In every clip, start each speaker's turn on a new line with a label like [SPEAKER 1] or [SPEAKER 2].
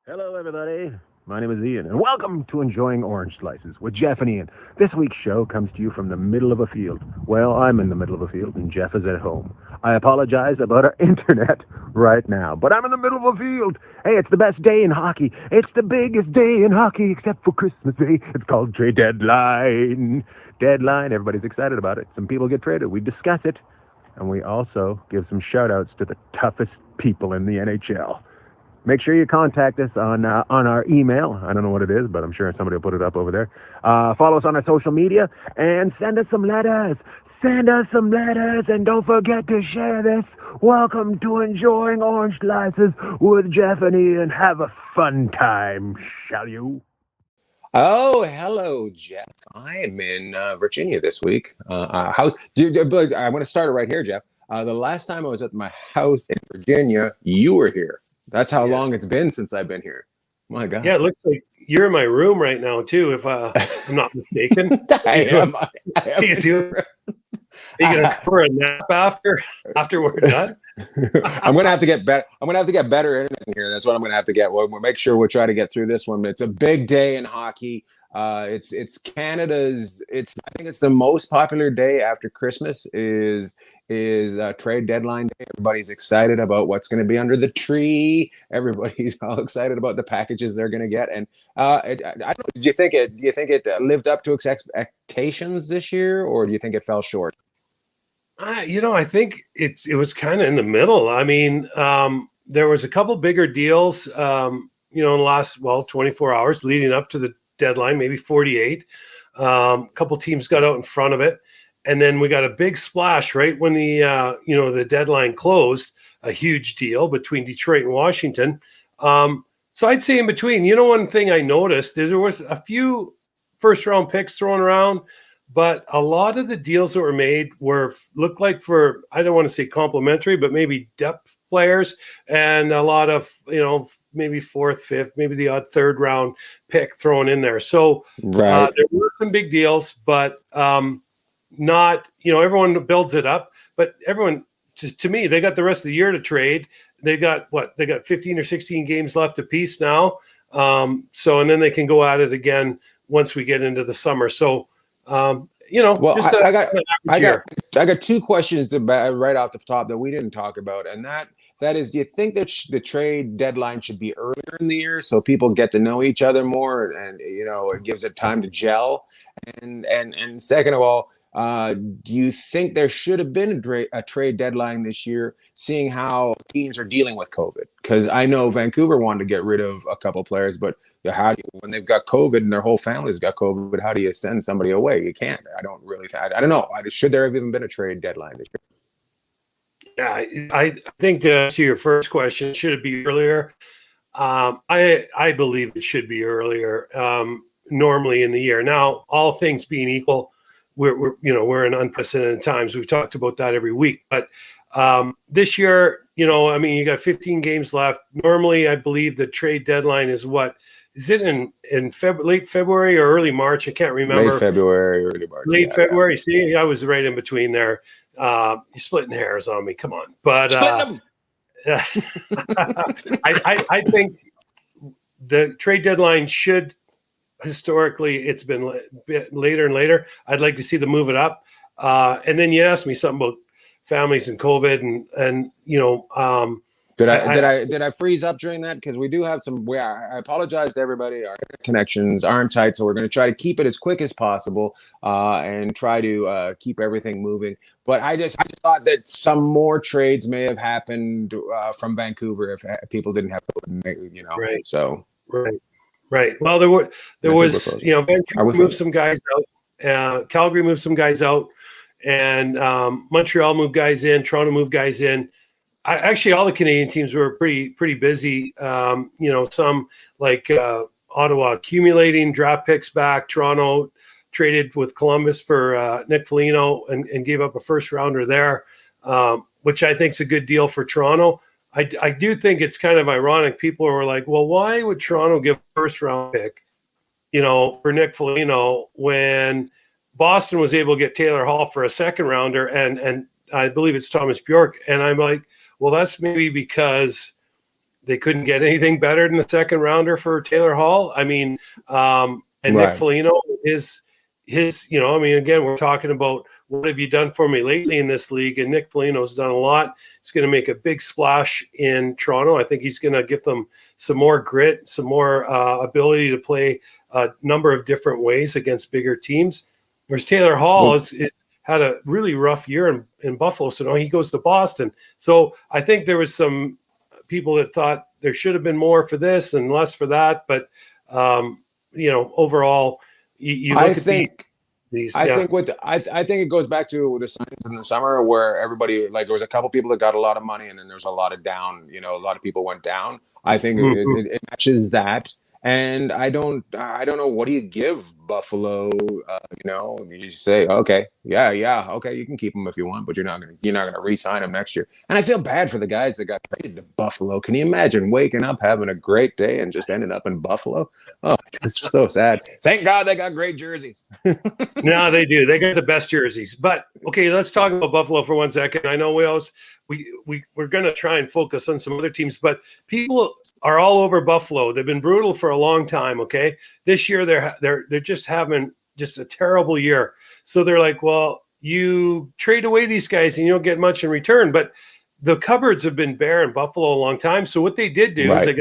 [SPEAKER 1] Hello, everybody. My name is Ian, and welcome to Enjoying Orange Slices with Jeff and Ian. This week's show comes to you from the middle of a field. Well, I'm in the middle of a field, and Jeff is at home. I apologize about our internet right now, but I'm in the middle of a field. Hey, it's the best day in hockey. It's the biggest day in hockey, except for Christmas Day. It's called Trade Deadline. Deadline, everybody's excited about it. Some people get traded. We discuss it, and we also give some shout-outs to the toughest people in the NHL. Make sure you contact us on our email. I don't know what it is, but I'm sure somebody will put it up over there. Follow us on our social media and send us some letters. Send us some letters, and don't forget to share this. Welcome to Enjoying Orange Slices with Jeff and Ian. Have a fun time, shall you?
[SPEAKER 2] Oh, hello, Jeff. I am in Virginia this week. I want to start it right here, Jeff. The last time I was at my house in Virginia, you were here. That's how long it's been since I've been here. My God.
[SPEAKER 3] Yeah, it looks like you're in my room right now, too, if I'm not mistaken.
[SPEAKER 2] I am.
[SPEAKER 3] Are you going to for a nap after we're done?
[SPEAKER 2] I'm going to have to get better. I'm going to have to get better internet in here. That's what I'm going to have to get. We'll make sure we'll try to get through this one. It's a big day in hockey. It's Canada's. I think it's the most popular day after Christmas is trade deadline day. Everybody's excited about what's going to be under the tree. Everybody's all excited about the packages they're going to get. And I don't know, do you think it lived up to expectations this year, or do you think it fell short?
[SPEAKER 3] I think it was kind of in the middle. I mean, there was a couple bigger deals, in the last 24 hours leading up to the deadline, maybe 48. A couple teams got out in front of it. And then we got a big splash right when the deadline closed, a huge deal between Detroit and Washington. So I'd say in between. One thing I noticed is there was a few first-round picks thrown around, but a lot of the deals that were made looked like for, I don't want to say complimentary, but maybe depth players, and a lot of, maybe fourth, fifth, maybe the odd third round pick thrown in there. So
[SPEAKER 2] right.
[SPEAKER 3] There were some big deals, but not, everyone builds it up, but everyone, to me, they got the rest of the year to trade. They got 15 or 16 games left apiece now. And then they can go at it again once we get into the summer. So, I
[SPEAKER 2] got two questions right off the top that we didn't talk about. And that is, do you think that the trade deadline should be earlier in the year so people get to know each other more and, it gives it time to gel? And second of all, do you think there should have been a trade deadline this year, seeing how teams are dealing with COVID? Because I know Vancouver wanted to get rid of a couple players, but when they've got COVID and their whole family's got COVID, how do you send somebody away? You can't. I don't know. Should there have even been a trade deadline this year?
[SPEAKER 3] Yeah, I think to answer your first question, should it be earlier? I believe it should be earlier, normally in the year. Now, all things being equal, we're in unprecedented times. We've talked about that every week, but this year, you got 15 games left. Normally, I believe the trade deadline is it in late February or early March? I can't remember.
[SPEAKER 2] Late February, early March.
[SPEAKER 3] Late February. Yeah. See, I was right in between there. You're splitting hairs on me. Come on, but I think the trade deadline should. Historically, it's been later and later. I'd like to see them move it up. And then you asked me something about families and COVID, and
[SPEAKER 2] Did I freeze up during that? Because we do have some. I apologize to everybody. Our connections aren't tight, so we're going to try to keep it as quick as possible and try to keep everything moving. But I just thought that some more trades may have happened from Vancouver if people didn't have COVID.
[SPEAKER 3] Right.
[SPEAKER 2] So
[SPEAKER 3] right. Well, there was Vancouver moved some guys out, Calgary moved some guys out, and Montreal moved guys in. Toronto moved guys in. Actually, all the Canadian teams were pretty busy. Some like Ottawa accumulating draft picks back. Toronto traded with Columbus for Nick Foligno and gave up a first rounder there, which I think is a good deal for Toronto. I do think it's kind of ironic. People are like, well, why would Toronto give a first round pick, for Nick Foligno when Boston was able to get Taylor Hall for a second rounder and I believe it's Thomas Bjork. And I'm like, well, that's maybe because they couldn't get anything better than the second rounder for Taylor Hall. I mean, and Nick Foligno, his, again, we're talking about what have you done for me lately in this league, and Nick Foligno's done a lot. He's going to make a big splash in Toronto. I think he's going to give them some more grit, some more ability to play a number of different ways against bigger teams. Whereas Taylor Hall is had a really rough year in Buffalo, so now he goes to Boston. So I think there was some people that thought there should have been more for this and less for that, but overall, you look at these.
[SPEAKER 2] I think it goes back to the signs in the summer where everybody, like, there was a couple people that got a lot of money, and then there's a lot of down. A lot of people went down. I think it matches that. And I don't know, what do you give Buffalo? You say, okay, okay, you can keep him if you want, but you're not gonna re-sign him next year. And I feel bad for the guys that got traded to Buffalo. Can you imagine waking up, having a great day, and just ending up in Buffalo? Oh, it's so sad. Thank God they got great jerseys.
[SPEAKER 3] No, they do. They got the best jerseys. But okay, let's talk about Buffalo for 1 second. I know we're going to try and focus on some other teams, but people are all over Buffalo. They've been brutal for a long time. Okay, this year they're just having just a terrible year. So they're like, well, you trade away these guys and you don't get much in return. But the cupboards have been bare in Buffalo a long time. So what they did do is they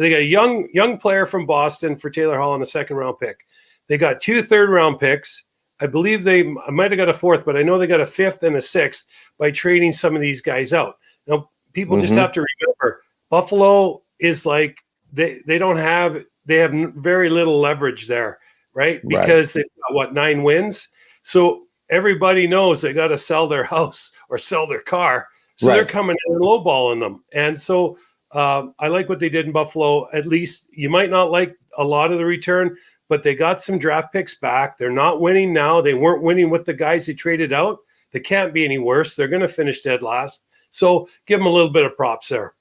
[SPEAKER 3] got a young player from Boston for Taylor Hall on a second round pick. They got 2 third-round picks. I believe they might have got a 4th, but I know they got a 5th and a 6th by trading some of these guys out. Now, people just have to remember, Buffalo is like they have very little leverage there, right? Because they've got 9 wins. So everybody knows they got to sell their house or sell their car. So they're coming in and lowballing them. And so I like what they did in Buffalo. At least you might not like a lot of the return, but they got some draft picks back. They're not winning now. They weren't winning with the guys they traded out. They can't be any worse. They're going to finish dead last. So give them a little bit of props there.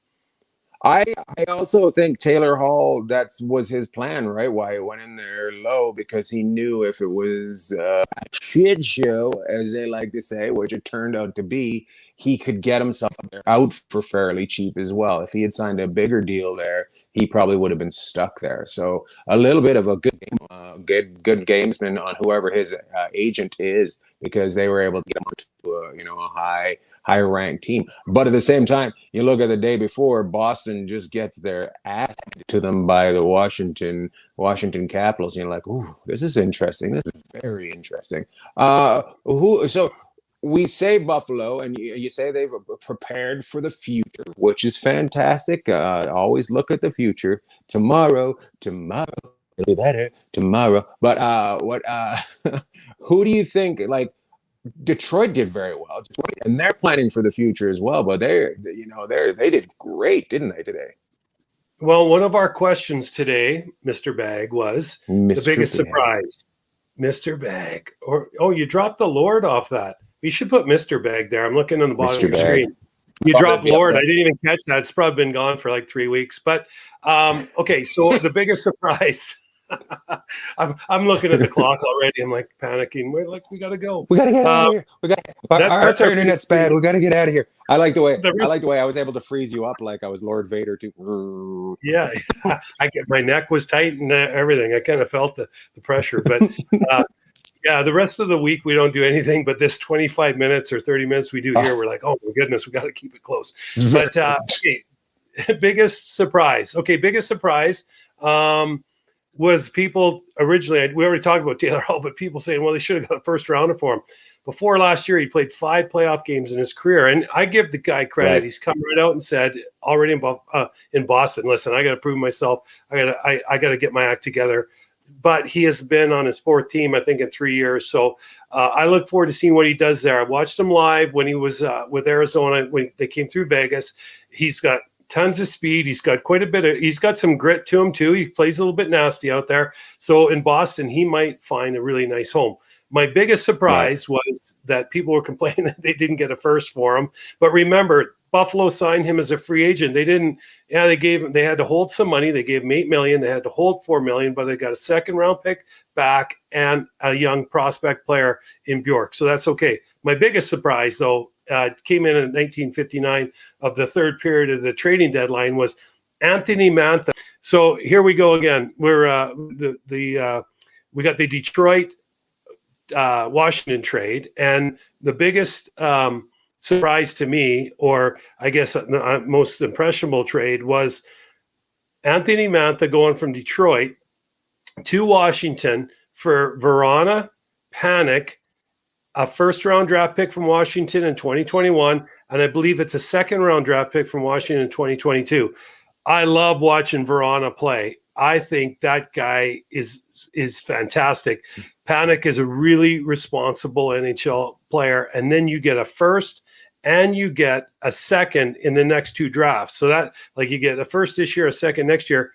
[SPEAKER 2] I also think Taylor Hall, that was his plan, right? Why he went in there low, because he knew if it was a shit show, as they like to say, which it turned out to be, he could get himself out for fairly cheap as well. If he had signed a bigger deal there, he probably would have been stuck there. So a little bit of a good good gamesman on whoever his agent is, because they were able to get him to a higher ranked team. But at the same time, you look at the day before, Boston just gets their ass handed to them by the Washington Capitals. And you're like, ooh, this is interesting. This is very interesting. So we say Buffalo, and you say they've prepared for the future, which is fantastic. Always look at the future. Tomorrow, it'll be better tomorrow. But who do you think, like, Detroit did very well, and they're planning for the future as well. But they did great, didn't they, today?
[SPEAKER 3] Well, one of our questions today, Mr. Bagg, was the biggest surprise. Mr. Bagg, you dropped the Lord off that. You should put Mr. Bagg there. I'm looking on the bottom of the screen. You dropped Lord. I didn't even catch that. It's probably been gone for like 3 weeks. But okay, so the biggest surprise. I'm looking at the clock already. I'm like panicking. We got to go.
[SPEAKER 2] We got to get out of here. Our internet's bad. We got to get out of here. I like the way I was able to freeze you up like I was Lord Vader too.
[SPEAKER 3] Yeah, my neck was tight and everything. I kind of felt the pressure. But yeah, the rest of the week we don't do anything. But this 25 minutes or 30 minutes we do here, we're like, oh my goodness, we got to keep it close. But okay, biggest surprise. Okay, biggest surprise. Was people originally, we already talked about Taylor Hall, but people saying, well, they should have got a first rounder for him. Before last year, he played 5 playoff games in his career. And I give the guy credit. Right. He's come right out and said already in Boston, listen, I got to prove myself. I got to get my act together. But he has been on his 4th team, I think, in 3 years. So I look forward to seeing what he does there. I watched him live when he was with Arizona, when they came through Vegas. He's got tons of speed. He's got he's got some grit to him too. He plays a little bit nasty out there. So in Boston, he might find a really nice home. My biggest surprise was that people were complaining that they didn't get a first for him. But remember, Buffalo signed him as a free agent. They didn't. Yeah, they had to hold some money. They gave him $8 million. They had to hold $4 million, but they got a second round pick back and a young prospect player in Bjork. So that's okay. My biggest surprise, though, came in 1959 of the third period of the trading deadline was Anthony Mantha. So here we go again. We're we got the Detroit Washington trade, and the biggest surprise to me, or I guess the most impressionable trade, was Anthony Mantha going from Detroit to Washington for Verona, Panic, a first-round draft pick from Washington in 2021, and I believe it's a second-round draft pick from Washington in 2022. I love watching Verona play. I think that guy is fantastic. Panic is a really responsible NHL player, and then you get a first and you get a second in the next two drafts. So that, like, you get a first this year, a second next year.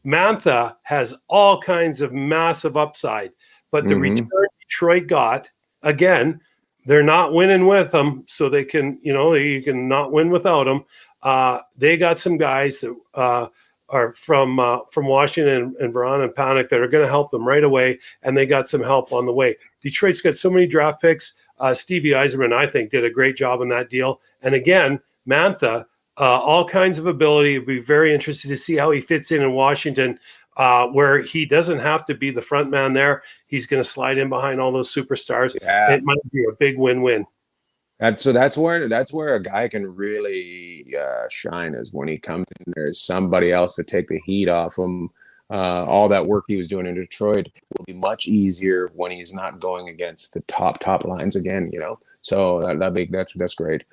[SPEAKER 3] Mantha has all kinds of massive upside, but the return Detroit got, again, they're not winning with them, so they can, you can not win without them. They got some guys that are from Washington and Verona and Panic that are going to help them right away, and they got some help on the way. Detroit's got so many draft picks. Stevie Yzerman, I think, did a great job on that deal. And again, Mantha, all kinds of ability. It'd be very interested to see how he fits in Washington, where he doesn't have to be the front man there. He's going to slide in behind all those superstars. Yeah. It might be a big win-win.
[SPEAKER 2] So that's where a guy can really shine, is when he comes in. There's somebody else to take the heat off him. All that work he was doing in Detroit will be much easier when he's not going against the top lines again. So that's great.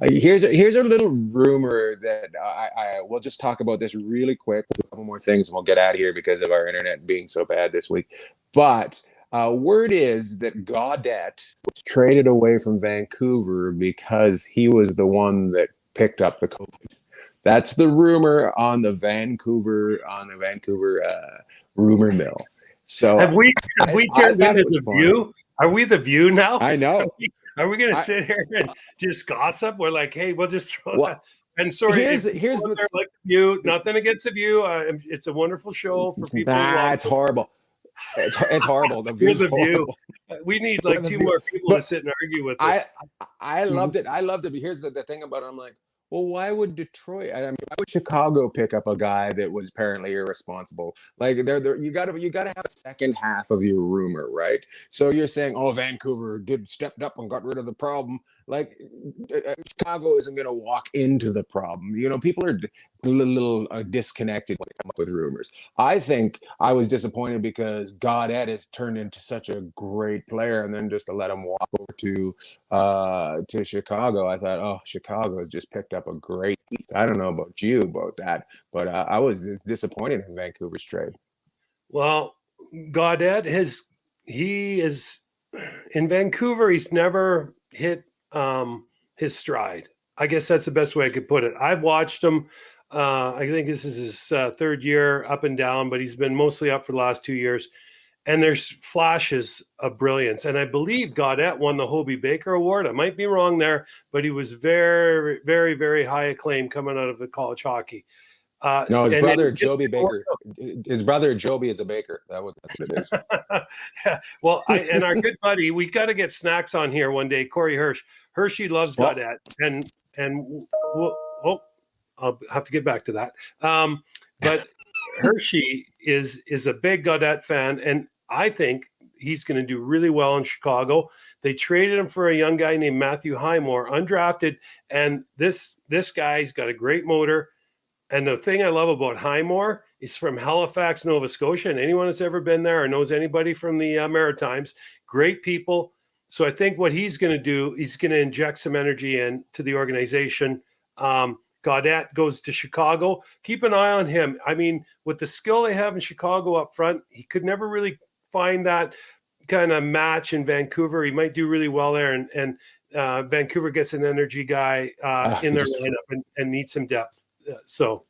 [SPEAKER 2] Here's a little rumor that I will just talk about this really quick. A couple more things, and we'll get out of here because of our internet being so bad this week. But word is that Gaudette was traded away from Vancouver because he was the one that picked up the COVID. That's the rumor on the Vancouver rumor mill. So
[SPEAKER 3] have we turned into the View? Are we the View now?
[SPEAKER 2] I know.
[SPEAKER 3] Are we going to sit here and just gossip? We're like, hey, we'll just throw that. And sorry,
[SPEAKER 2] here's the
[SPEAKER 3] like View. Nothing against the View. It's a wonderful show for people.
[SPEAKER 2] It's horrible. It's horrible. The
[SPEAKER 3] View. We need like two more people to sit and argue with us.
[SPEAKER 2] I loved it. But here's the thing about it. I'm like, well, why would Detroit? I mean, why would Chicago pick up a guy that was apparently irresponsible? Like, you gotta have a second half of your rumor, right? So you're saying, oh, Vancouver stepped up and got rid of the problem. Like, Chicago isn't going to walk into the problem. People are a little disconnected when they come up with rumors. I think I was disappointed because Gaudette has turned into such a great player, and then just to let him walk over to Chicago, I thought, oh, Chicago has just picked up a great piece. I don't know about you about that, but I was disappointed in Vancouver's trade.
[SPEAKER 3] Well, Gaudette he is in Vancouver. He's never hit his stride. I guess that's the best way I could put it. I've watched him. I think this is his third year up and down, but he's been mostly up for the last 2 years. And there's flashes of brilliance. And I believe Gaudette won the Hobey Baker Award. I might be wrong there, but he was very, very, very high acclaim coming out of the college hockey.
[SPEAKER 2] No, his brother Joby Baker. His brother Joby is a baker. That's what it is.
[SPEAKER 3] Yeah. Well, and our good buddy, we got to get Snacks on here one day. Corey Hirsch. Hershey loves Gaudette, and I'll have to get back to that. But Hershey is a big Gaudette fan, and I think he's going to do really well in Chicago. They traded him for a young guy named Matthew Highmore, undrafted, and this guy's got a great motor. And the thing I love about Highmore is from Halifax, Nova Scotia, and anyone that's ever been there or knows anybody from the Maritimes, great people. So I think what he's going to do, he's going to inject some energy into the organization. Gaudette goes to Chicago. Keep an eye on him. I mean, with the skill they have in Chicago up front, he could never really find that kind of match in Vancouver. He might do really well there, and Vancouver gets an energy guy in their lineup and needs some depth. So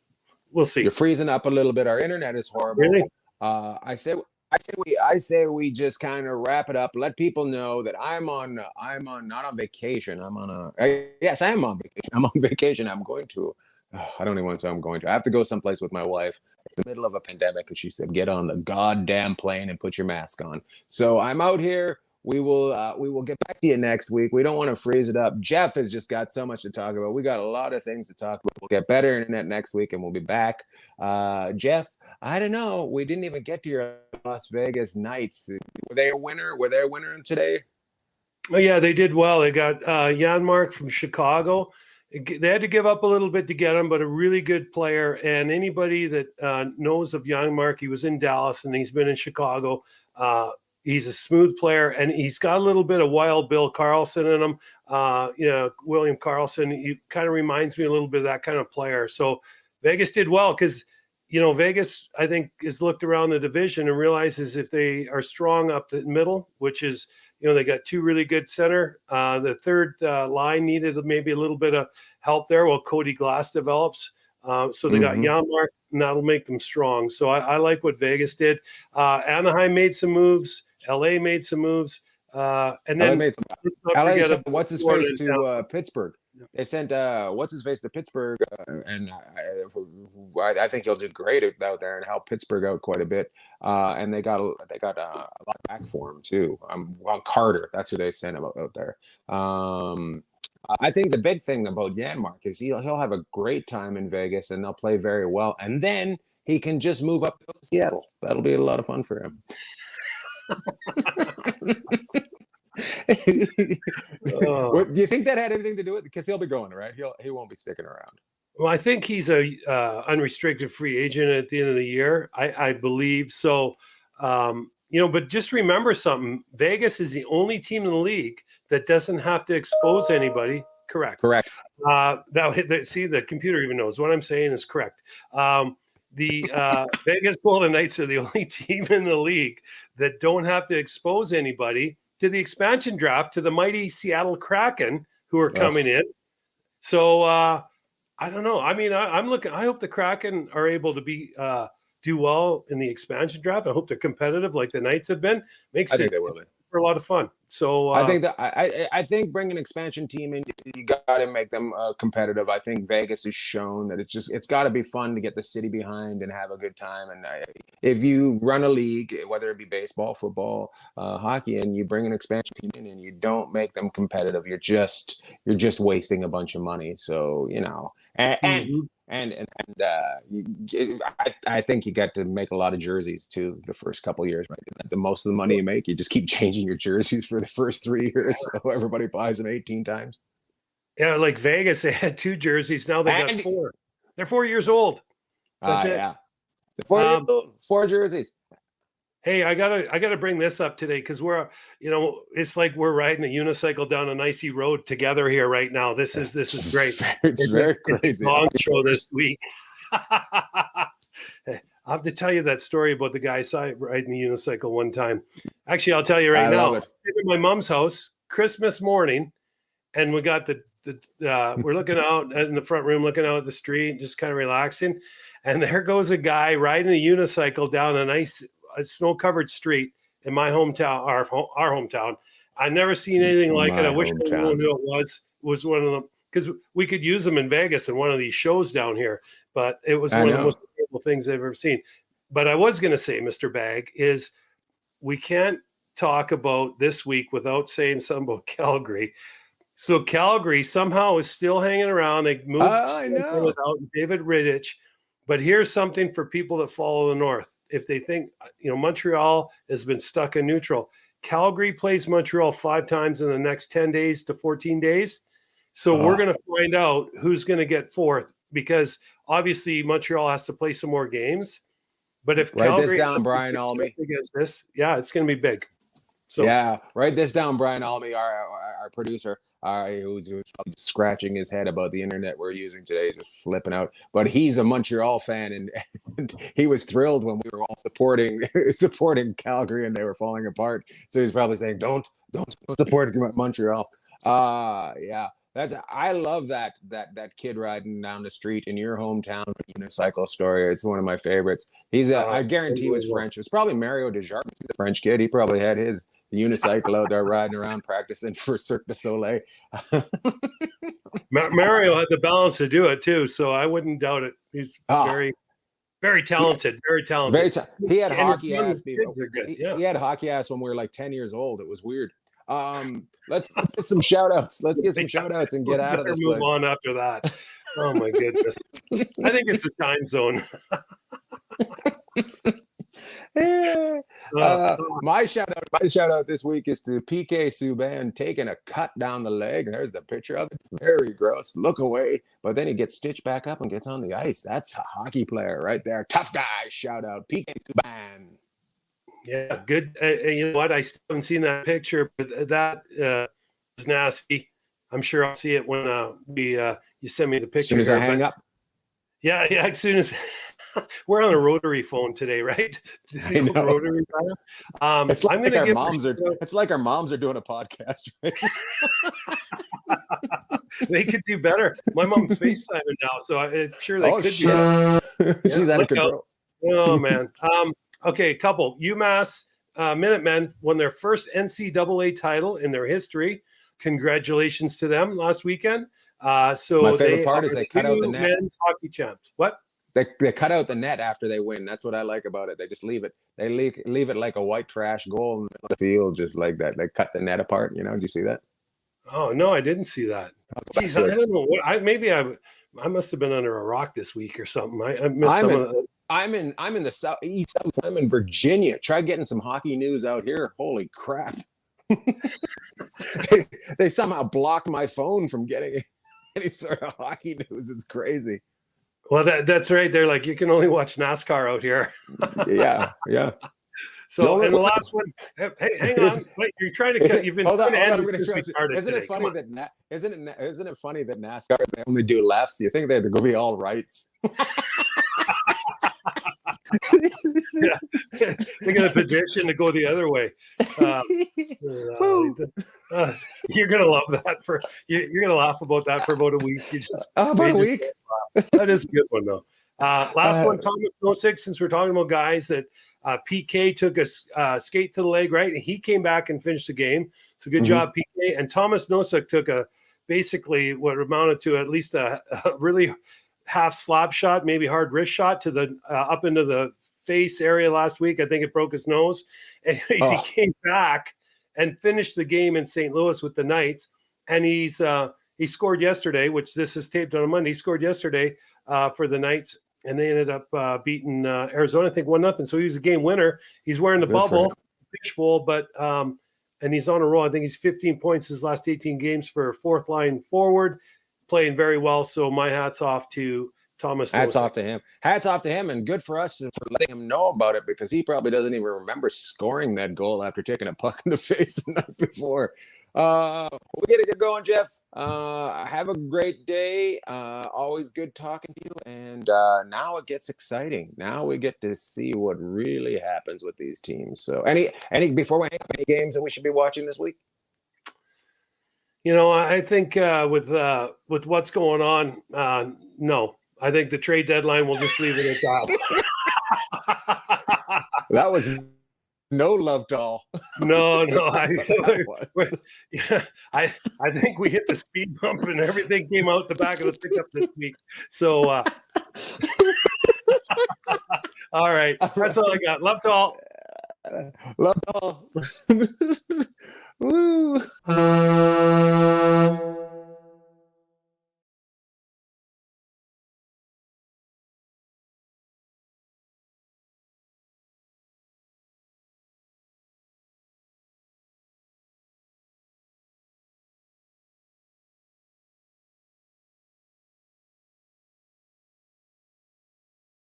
[SPEAKER 3] we'll see.
[SPEAKER 2] You're freezing up a little bit. Our internet is horrible.
[SPEAKER 3] Really?
[SPEAKER 2] I say we just kind of wrap it up. Let people know that I'm not on vacation. Yes, I am on vacation. I'm on vacation. I'm going to. I don't even want to say I'm going to. I have to go someplace with my wife in the middle of a pandemic, and she said, "Get on the goddamn plane and put your mask on." So I'm out here. we will get back to you next week. We don't want to freeze it up. Jeff has just got so much to talk about. We got a lot of things to talk about. We'll get better internet next week, and we'll be back. Jeff, I don't know. We didn't even get to your Las Vegas Knights. Were they a winner? Were they a winner today?
[SPEAKER 3] Oh, yeah, they did well. They got Janmark from Chicago. They had to give up a little bit to get him, but a really good player. And anybody that knows of Janmark, he was in Dallas and he's been in Chicago. He's a smooth player, and he's got a little bit of Wild Bill Carlson in him. William Carlson, he kind of reminds me a little bit of that kind of player. So Vegas did well because, Vegas, I think, has looked around the division and realizes if they are strong up the middle, which is, they got two really good center. The third line needed maybe a little bit of help there while Cody Glass develops. So they got Janmark, and that'll make them strong. So I like what Vegas did. Anaheim made some moves. LA made some moves. And then
[SPEAKER 2] LA sent what's his face to Pittsburgh. They sent what's his face to Pittsburgh, and I think he'll do great out there and help Pittsburgh out quite a bit. And they got a lot back for him too. Carter, that's who they sent out there. I think the big thing about Janmark is he'll have a great time in Vegas, and they'll play very well. And then he can just move up to Seattle. That'll be a lot of fun for him. Do you think that had anything to do with it? Because he'll be going, right? He won't be sticking around.
[SPEAKER 3] Well, I think he's a unrestricted free agent at the end of the year. I believe so. But just remember something. Vegas is the only team in the league that doesn't have to expose anybody. Correct. See, the computer even knows what I'm saying is correct. The Vegas Golden Knights are the only team in the league that don't have to expose anybody to the expansion draft to the mighty Seattle Kraken, who are coming in. So I don't know. I mean, I'm looking. I hope the Kraken are able to do well in the expansion draft. I hope they're competitive like the Knights have been. I think they will be. For a lot of fun. So
[SPEAKER 2] I think that I think bring an expansion team in, you got to make them competitive. I think Vegas has shown that it's got to be fun to get the city behind and have a good time. And if you run a league, whether it be baseball, football, hockey, and you bring an expansion team in and you don't make them competitive, you're just wasting a bunch of money. So I think you got to make a lot of jerseys too the first couple of years, right? The most of the money you make, you just keep changing your jerseys for the first 3 years, so everybody buys them 18 times.
[SPEAKER 3] Yeah, like Vegas, they had 2 jerseys. Now they got 4. They're 4 years old. That's it.
[SPEAKER 2] Yeah, 4 years old, 4 jerseys.
[SPEAKER 3] Hey, I gotta bring this up today because we're, it's like we're riding a unicycle down an icy road together here right now. This is great.
[SPEAKER 2] It's very crazy.
[SPEAKER 3] It's a long show this week. I have to tell you that story about the guy riding a unicycle one time. Actually, I'll tell you right now. I'm at my mom's house, Christmas morning, and we got we're looking out in the front room, looking out at the street, just kind of relaxing. And there goes a guy riding a unicycle down a snow-covered street in my hometown, our hometown. I've never seen anything like it. I wish everyone knew it was one of them, because we could use them in Vegas in one of these shows down here. But it was one of the most incredible things I've ever seen. But I was going to say, Mr. Bagg, is we can't talk about this week without saying something about Calgary. So Calgary somehow is still hanging around. They moved without David Rittich. But here's something for people that follow the North. If they think, Montreal has been stuck in neutral. Calgary plays Montreal 5 times in the next 10 days to 14 days. So we're going to find out who's going to get 4th, because obviously Montreal has to play some more games. But if
[SPEAKER 2] write
[SPEAKER 3] Calgary
[SPEAKER 2] this down, Brian Almy,
[SPEAKER 3] against this, it's going to be big. So
[SPEAKER 2] write this down, Brian Almy, our producer, who's probably scratching his head about the internet we're using today, just flipping out. But he's a Montreal fan, and he was thrilled when we were all supporting Calgary and they were falling apart. So he's probably saying, "Don't support Montreal." I love that kid riding down the street in your hometown unicycle story. It's one of my favorites. I guarantee he was French. It's probably Mario Desjardins, the French kid. He probably had his unicycle out there riding around practicing for Cirque du Soleil.
[SPEAKER 3] Mario had the balance to do it too, so I wouldn't doubt it. He's very Very talented. Very talented.
[SPEAKER 2] He had
[SPEAKER 3] And
[SPEAKER 2] hockey ass.
[SPEAKER 3] He
[SPEAKER 2] had hockey ass when we were like 10 years old. It was weird. Let's get some shout outs. Let's get some shout outs and get out of this.
[SPEAKER 3] Move on after that. Oh my goodness. I think it's a time zone.
[SPEAKER 2] My shout out this week is to PK Subban taking a cut down the leg. There's the picture of it. Very gross. Look away. But then he gets stitched back up and gets on the ice. That's a hockey player right there. Tough guy. Shout out PK Subban.
[SPEAKER 3] Yeah, good. You know what? I still haven't seen that picture, but that is nasty. I'm sure I'll see it when you send me the picture.
[SPEAKER 2] As soon as I hang up.
[SPEAKER 3] Yeah. As soon as we're on a rotary phone today, right? Rotary
[SPEAKER 2] it's like our moms are doing a podcast. Right?
[SPEAKER 3] They could do better. My mom's FaceTiming now, so I'm sure they could do
[SPEAKER 2] better. She's out of control.
[SPEAKER 3] Oh man. Okay, a couple. UMass Minutemen won their first NCAA title in their history. Congratulations to them last weekend. So
[SPEAKER 2] my favorite part is they cut out the net.
[SPEAKER 3] Men's hockey champs. What?
[SPEAKER 2] They cut out the net after they win. That's what I like about it. They just leave it. They leave it like a white trash goal in the field, just like that. They cut the net apart. You know? Did you see that?
[SPEAKER 3] Oh no, I didn't see that. Jeez, I don't know. I must have been under a rock this week or something. I missed some of the.
[SPEAKER 2] I'm in the southeast. I'm in Virginia. Try getting some hockey news out here. Holy crap! they somehow blocked my phone from getting any sort of hockey news. It's crazy.
[SPEAKER 3] Well, that's right. They're like, you can only watch NASCAR out here.
[SPEAKER 2] Yeah.
[SPEAKER 3] So, and the last one. Hey, hang on. Wait, you're trying to cut. You've been.
[SPEAKER 2] Isn't it funny that NASCAR they only do lefts? You think they're going to be all rights?
[SPEAKER 3] Yeah, they're going to petition to go the other way. You're going to love that you're going to laugh about that for about a week.
[SPEAKER 2] About a week.
[SPEAKER 3] That is a good one though. Last one, Thomas Nosek. Since we're talking about guys that PK took a skate to the leg, right? He came back and finished the game. So good job, PK. And Thomas Nosek took basically what amounted to at least a really half slap shot, maybe hard wrist shot to the up into the face area last week. I think it broke his nose. And he came back and finished the game in St. Louis with the Knights. And he scored yesterday, which this is taped on a Monday. He scored yesterday for the Knights, and they ended up beating Arizona, I think 1-0. So he was a game winner. He's wearing the bubble, fishbowl, but and he's on a roll. I think he's 15 points his last 18 games for fourth line forward, playing very well. So my hat's off to Thomas.
[SPEAKER 2] Hats off to him. Hats off to him, and good for us for letting him know about it, because he probably doesn't even remember scoring that goal after taking a puck in the face the night before. We gotta get going, Jeff. Have a great day. Always good talking to you. And now it gets exciting. Now we get to see what really happens with these teams. So, any before we hang up, any games that we should be watching this week?
[SPEAKER 3] You know, I think with what's going on, no. I think the trade deadline will just leave it at that.
[SPEAKER 2] That was no love doll.
[SPEAKER 3] No. I think we hit the speed bump and everything came out the back of the pickup this week. So, all right. That's all I got. Love to all.
[SPEAKER 2] Love to all. Woo.